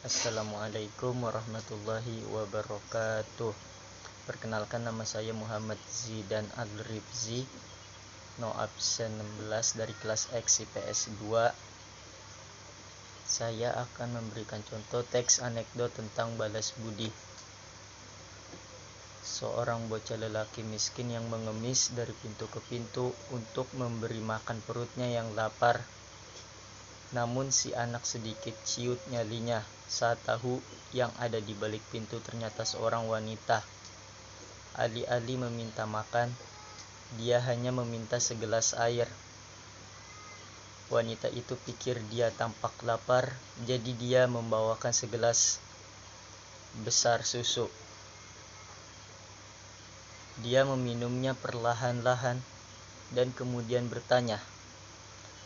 Assalamualaikum warahmatullahi wabarakatuh. Perkenalkan, nama saya Muhammad Zidan Al-Ribzi, no absen 16 dari kelas X IPS 2. Saya akan memberikan contoh teks anekdot tentang balas budi. Seorang bocah lelaki miskin yang mengemis dari pintu ke pintu untuk memberi makan perutnya yang lapar. Namun si anak sedikit ciut nyalinya saat tahu yang ada di balik pintu ternyata seorang wanita. Alih-alih meminta makan, dia hanya meminta segelas air. Wanita itu pikir dia tampak lapar, jadi dia membawakan segelas besar susu. Dia meminumnya perlahan-lahan dan kemudian bertanya,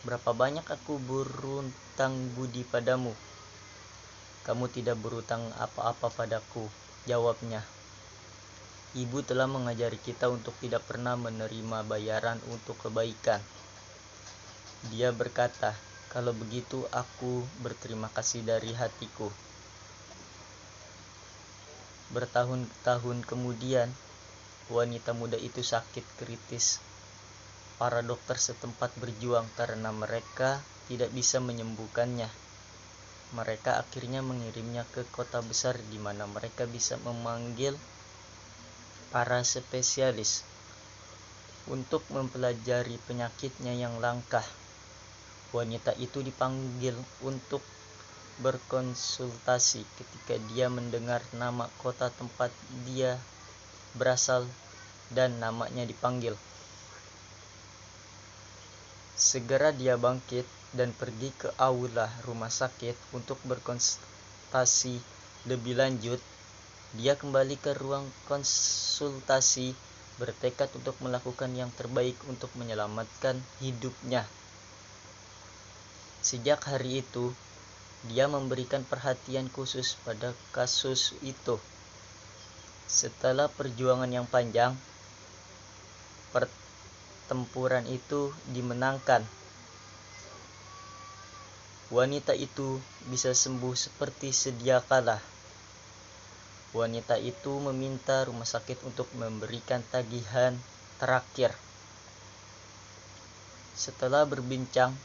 "Berapa banyak aku berutang budi padamu?" "Kamu tidak berutang apa-apa padaku," jawabnya. "Ibu telah mengajari kita untuk tidak pernah menerima bayaran untuk kebaikan." Dia berkata, "Kalau begitu aku berterima kasih dari hatiku." Bertahun-tahun kemudian, wanita muda itu sakit kritis. Para dokter setempat berjuang karena mereka tidak bisa menyembuhkannya. Mereka akhirnya mengirimnya ke kota besar di mana mereka bisa memanggil para spesialis untuk mempelajari penyakitnya yang langka. Wanita itu dipanggil untuk berkonsultasi. Ketika dia mendengar nama kota tempat dia berasal dan namanya dipanggil, segera dia bangkit dan pergi ke aula rumah sakit untuk berkonsultasi lebih lanjut. Dia kembali ke ruang konsultasi, bertekad untuk melakukan yang terbaik untuk menyelamatkan hidupnya. Sejak hari itu, dia memberikan perhatian khusus pada kasus itu. Setelah perjuangan yang panjang, pertempuran itu dimenangkan. Wanita itu bisa sembuh seperti sedia kala. Wanita itu meminta rumah sakit untuk memberikan tagihan terakhir. Setelah berbincang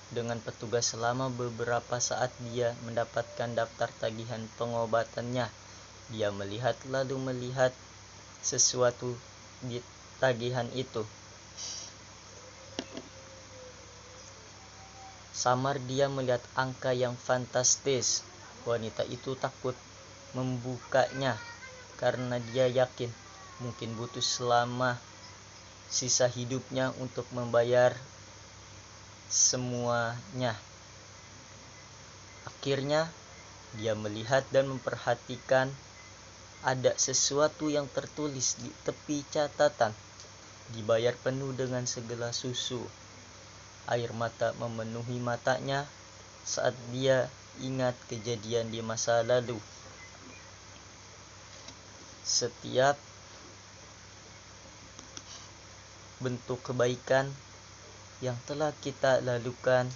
dengan petugas selama beberapa saat, dia mendapatkan daftar tagihan pengobatannya. Dia melihat sesuatu di tagihan itu. Samar dia melihat angka yang fantastis. Wanita itu takut membukanya karena dia yakin mungkin butuh selama sisa hidupnya untuk membayar semuanya. Akhirnya dia melihat dan memperhatikan ada sesuatu yang tertulis di tepi catatan, "Dibayar penuh dengan segelas susu." Air mata memenuhi matanya saat dia ingat kejadian di masa lalu. Setiap bentuk kebaikan yang telah kita lakukan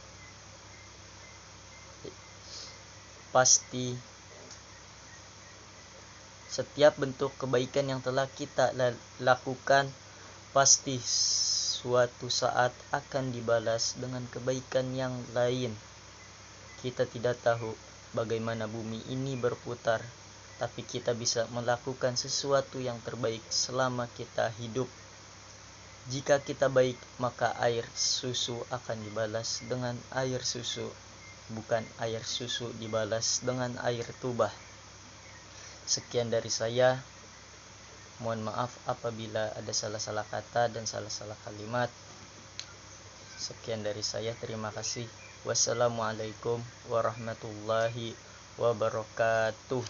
pasti suatu saat akan dibalas dengan kebaikan yang lain. Kita tidak tahu bagaimana bumi ini berputar, tapi kita bisa melakukan sesuatu yang terbaik selama kita hidup. Jika kita baik, maka air susu akan dibalas dengan air susu, bukan air susu dibalas dengan air tuba. Sekian dari saya. Mohon maaf apabila ada salah-salah kata dan salah-salah kalimat. Sekian dari saya. Terima kasih. Wassalamualaikum warahmatullahi wabarakatuh.